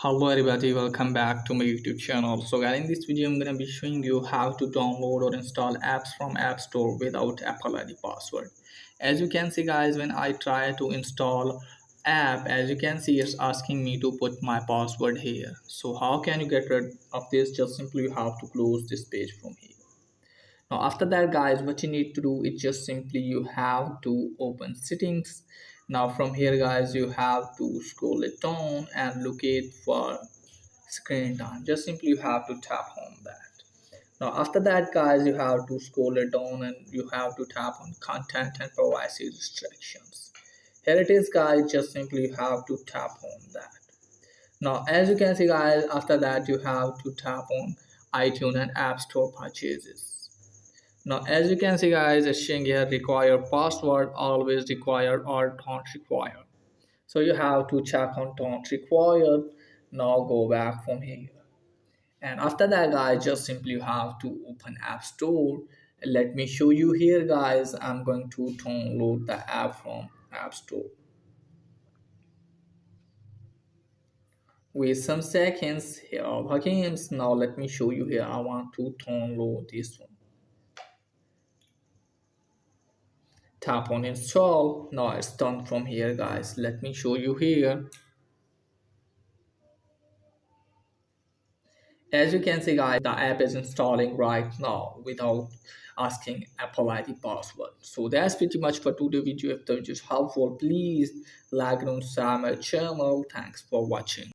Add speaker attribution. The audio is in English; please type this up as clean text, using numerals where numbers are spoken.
Speaker 1: Hello everybody, welcome back to my YouTube channel. So guys, in this video I'm gonna be showing you how to download or install apps from App Store without Apple ID password. As you can see guys, when I try to install app, as you can see it's asking me to put my password here. So how can you get rid of this? Just simply you have to close this page from here. Now after that guys, what you need to do is just simply you have to open settings. Now from here guys, you have to scroll it down and look it for screen time. Just simply you have to tap on that. Now after that guys, you have to scroll it down and you have to tap on content and privacy restrictions. Here it is guys, just simply you have to tap on that. Now as you can see guys, after that you have to tap on iTunes and App Store purchases. Now as you can see guys, it's showing here require password, always require or don't require. So you have to check on don't require. Now go back from here. And after that guys, just simply you have to open App Store. Let me show you here guys. I'm going to download the app from App Store. Wait some seconds here are games. Now let me show you here. I want to download this one. Tap on install. Now it's done from here guys. Let me show you here. As you can see guys, the app is installing right now without asking Apple ID password. So that's pretty much for today's video. If the video is helpful, please like and subscribe my channel. Thanks for watching.